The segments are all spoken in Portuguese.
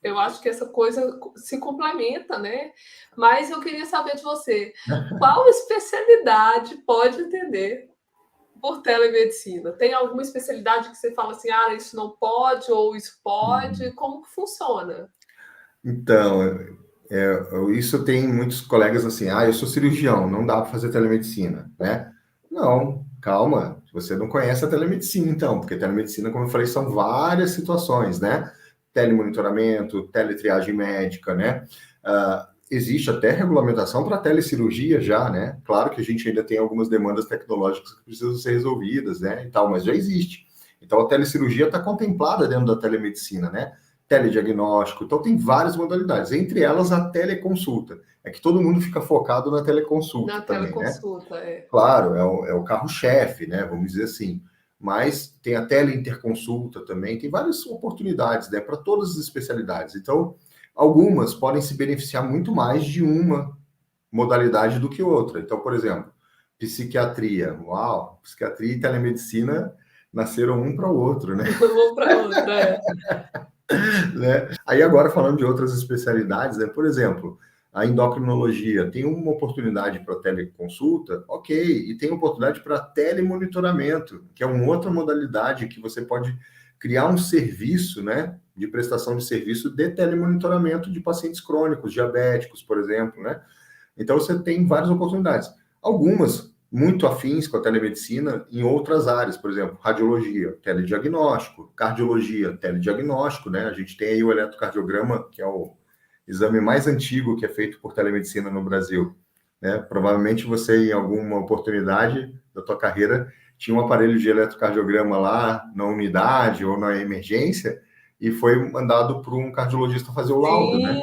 eu acho que essa coisa se complementa, né? Mas eu queria saber de você, qual especialidade pode atender por telemedicina? Tem alguma especialidade que você fala assim, ah, isso não pode ou isso pode? Uhum. Como que funciona? Então, isso tem muitos colegas assim, eu sou cirurgião, não dá para fazer telemedicina, né? Não, calma, você não conhece a telemedicina então, porque telemedicina, como eu falei, são várias situações, né? Telemonitoramento, teletriagem médica, né? Existe até regulamentação para telecirurgia já, né? Claro que a gente ainda tem algumas demandas tecnológicas que precisam ser resolvidas, né? E tal, mas já existe. Então, a telecirurgia está contemplada dentro da telemedicina, né? Telediagnóstico, então tem várias modalidades, entre elas a teleconsulta. É que todo mundo fica focado na teleconsulta Na também, né? teleconsulta, é. Claro, é o carro-chefe, né? Vamos dizer assim. Mas tem a teleinterconsulta também, tem várias oportunidades, né? Para todas as especialidades. Então, algumas podem se beneficiar muito mais de uma modalidade do que outra. Então, por exemplo, psiquiatria. Uau, psiquiatria e telemedicina nasceram um para o outro, né? Uma para outra, é. Né? Aí agora falando de outras especialidades, né? Por exemplo, a endocrinologia tem uma oportunidade para teleconsulta, ok, e tem oportunidade para telemonitoramento, que é uma outra modalidade que você pode criar um serviço, né, de prestação de serviço de telemonitoramento de pacientes crônicos, diabéticos, por exemplo, né? Então, você tem várias oportunidades. Algumas muito afins com a telemedicina em outras áreas, por exemplo, radiologia, telediagnóstico, cardiologia, telediagnóstico, né? A gente tem aí o eletrocardiograma, que é o exame mais antigo que é feito por telemedicina no Brasil, né? Provavelmente você, em alguma oportunidade da tua carreira, tinha um aparelho de eletrocardiograma lá na unidade ou na emergência e foi mandado para um cardiologista fazer o laudo, Sim, né?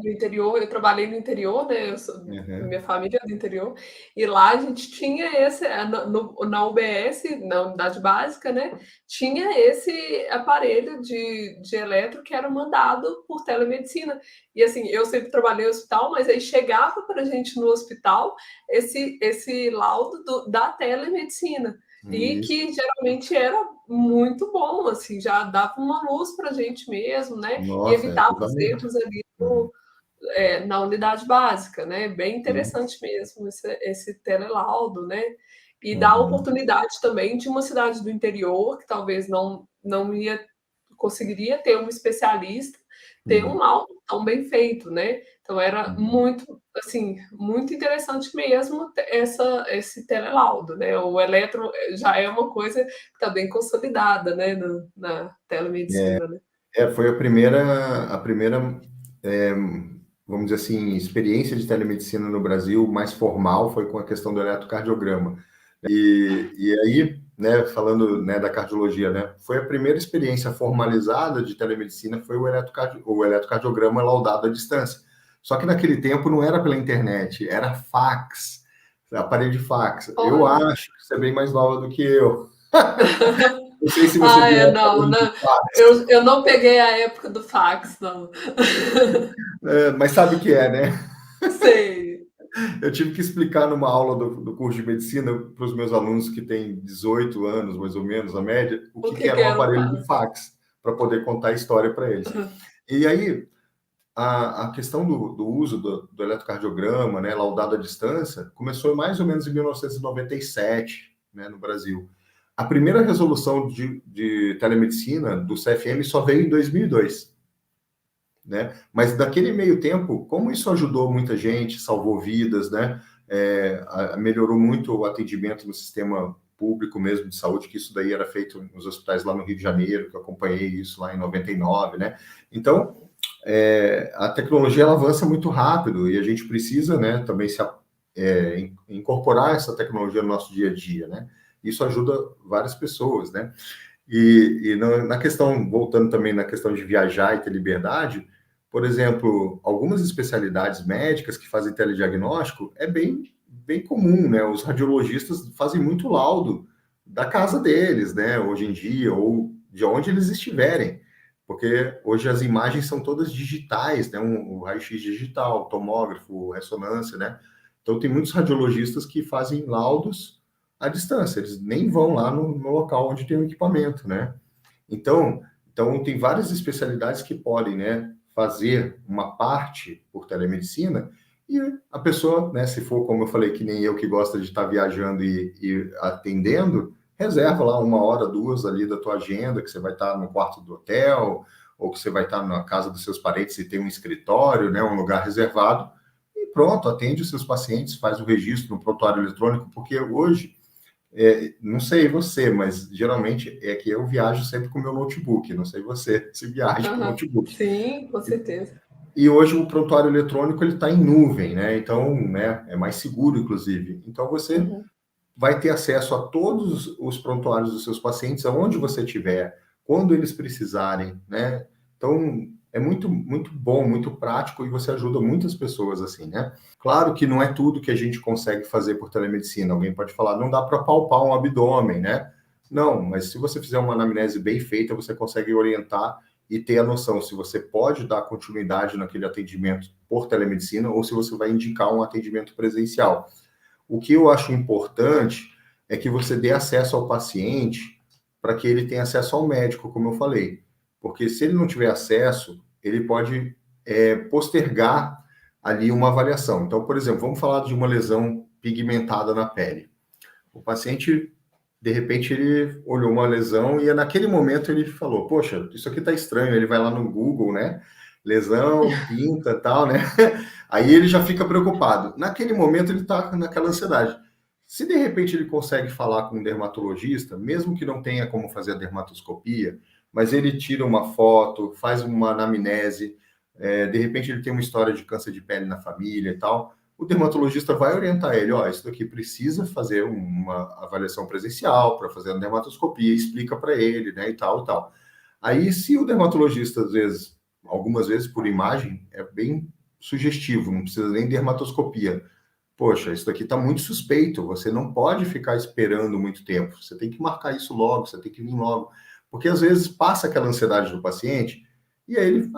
no interior, eu trabalhei no interior, né? Uhum. Minha família é do interior, e lá a gente tinha esse, na UBS, na unidade básica, né? Tinha esse aparelho de eletro que era mandado por telemedicina. E assim, eu sempre trabalhei no hospital, mas aí chegava para a gente no hospital esse laudo da telemedicina. E Isso. que geralmente era muito bom, assim, já dava uma luz para a gente mesmo, né? E Nossa, evitava os exatamente. erros ali Uhum. na unidade básica, né? Bem Isso. interessante mesmo esse telelaudo, né? E dá a Uhum. oportunidade também de uma cidade do interior, que talvez não conseguiria ter um especialista, ter um Uhum. laudo tão bem feito, né? Então era Uhum. muito, assim, muito interessante mesmo esse telelaudo, né? O eletro já é uma coisa que está bem consolidada, né? Na telemedicina, né? Foi a primeira, é, vamos dizer assim, experiência de telemedicina no Brasil mais formal foi com a questão do eletrocardiograma. E aí, né, falando, né, da cardiologia, né, foi a primeira experiência formalizada de telemedicina, foi o eletrocardiograma laudado à distância. Só que naquele tempo não era pela internet, era fax, aparelho de fax. Eu Olha. acho que você é bem mais nova do que eu. Não sei se você Ah, viu é, o não, aparelho de não. fax. Eu não peguei a época do fax, não. Mas sabe o que é, né? Sei. Eu tive que explicar numa aula do curso de medicina para os meus alunos que têm 18 anos, mais ou menos, a média, o O que, que que era que um era o aparelho de fax? fax, para poder contar a história para eles. E aí, a questão do uso do eletrocardiograma, né, laudado à distância, começou mais ou menos em 1997, né, no Brasil. A primeira resolução de telemedicina do CFM só veio em 2002. Né? Mas daquele meio tempo, como isso ajudou muita gente, salvou vidas, né? Melhorou muito o atendimento no sistema público mesmo de saúde, que isso daí era feito nos hospitais lá no Rio de Janeiro, que eu acompanhei isso lá em 99, né? Então, a tecnologia ela avança muito rápido e a gente precisa, né, também incorporar essa tecnologia no nosso dia a dia, né? Isso ajuda várias pessoas, né? E na questão, voltando também na questão de viajar e ter liberdade, por exemplo, algumas especialidades médicas que fazem telediagnóstico é bem comum, né? Os radiologistas fazem muito laudo da casa deles, né? Hoje em dia, ou de onde eles estiverem, porque hoje as imagens são todas digitais, né? O raio-x digital, tomógrafo, ressonância, né? Então, tem muitos radiologistas que fazem laudos à distância, eles nem vão lá no local onde tem o equipamento, né? Então tem várias especialidades que podem, né, fazer uma parte por telemedicina e a pessoa, né, se for, como eu falei, que nem eu que gosta de estar viajando e atendendo, reserva lá 1 hora, 2 ali da tua agenda, que você vai estar no quarto do hotel, ou que você vai estar na casa dos seus parentes e tem um escritório, né, um lugar reservado, e pronto, atende os seus pacientes, faz o registro no prontuário eletrônico, porque hoje, não sei você, mas geralmente é que eu viajo sempre com o meu notebook, não sei você se viaja com notebook. Sim, com certeza. E hoje o prontuário eletrônico ele está em nuvem, né? Então, né, é mais seguro, inclusive. Então, você vai ter acesso a todos os prontuários dos seus pacientes, aonde você estiver, quando eles precisarem, né? Então, é muito, muito bom, muito prático e você ajuda muitas pessoas assim, né? Claro que não é tudo que a gente consegue fazer por telemedicina. Alguém pode falar, não dá para palpar um abdômen, né? Não, mas se você fizer uma anamnese bem feita, você consegue orientar e ter a noção se você pode dar continuidade naquele atendimento por telemedicina ou se você vai indicar um atendimento presencial. O que eu acho importante é que você dê acesso ao paciente para que ele tenha acesso ao médico, como eu falei. Porque se ele não tiver acesso, ele pode postergar ali uma avaliação. Então, por exemplo, vamos falar de uma lesão pigmentada na pele. O paciente, de repente, ele olhou uma lesão e naquele momento ele falou, poxa, isso aqui está estranho. Ele vai lá no Google, né? Lesão, pinta, tal, né? Aí ele já fica preocupado. Naquele momento ele está naquela ansiedade. Se de repente ele consegue falar com um dermatologista, mesmo que não tenha como fazer a dermatoscopia, mas ele tira uma foto, faz uma anamnese, de repente ele tem uma história de câncer de pele na família e tal, o dermatologista vai orientar ele, ó, isso daqui precisa fazer uma avaliação presencial para fazer a dermatoscopia, explica para ele, né, e tal, e tal. Aí, se o dermatologista, às vezes, algumas vezes por imagem, é bem sugestivo, não precisa nem dermatoscopia. Poxa, isso daqui está muito suspeito, você não pode ficar esperando muito tempo, você tem que marcar isso logo, você tem que vir logo. Porque às vezes passa aquela ansiedade do paciente e aí ele,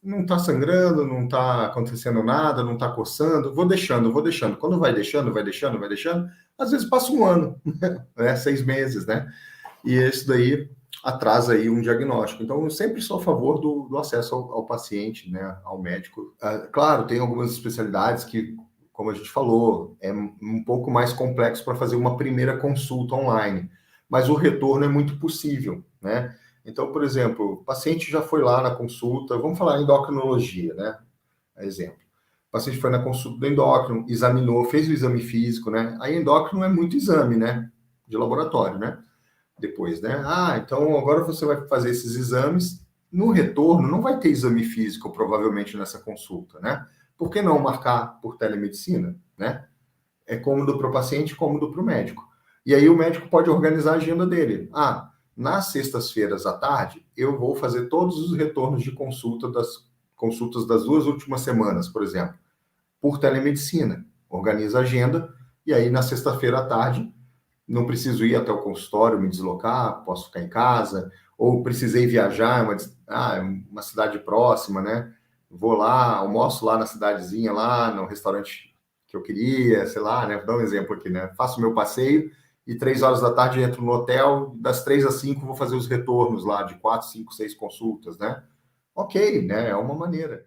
não está sangrando, não está acontecendo nada, não está coçando, vou deixando, vou deixando. Quando vai deixando, vai deixando, vai deixando, às vezes passa 1 ano, né, 6 meses, né? E isso daí atrasa aí um diagnóstico. Então, eu sempre sou a favor do acesso ao paciente, né, ao médico. Claro, tem algumas especialidades que, como a gente falou, é um pouco mais complexo para fazer uma primeira consulta online, mas o retorno é muito possível, né? Então, por exemplo, o paciente já foi lá na consulta, vamos falar em endocrinologia, né? Exemplo. O paciente foi na consulta do endócrino, examinou, fez o exame físico, né? Aí endócrino é muito exame, né? De laboratório, né? Depois, né? Então agora você vai fazer esses exames. No retorno, não vai ter exame físico, provavelmente, nessa consulta, né? Por que não marcar por telemedicina, né? É cômodo para o paciente, cômodo para o médico. E aí o médico pode organizar a agenda dele. Nas sextas-feiras à tarde, eu vou fazer todos os retornos de consultas das 2 últimas semanas, por exemplo, por telemedicina. Organiza a agenda e aí na sexta-feira à tarde não preciso ir até o consultório, me deslocar, posso ficar em casa, ou precisei viajar, uma cidade próxima, né? Vou lá, almoço lá na cidadezinha, lá no restaurante que eu queria, sei lá, né? Vou dar um exemplo aqui, né? Faço meu passeio e 3 horas da tarde entro no hotel, das 3 às 5 vou fazer os retornos lá de 4, 5, 6 consultas, né? Ok, né? É uma maneira.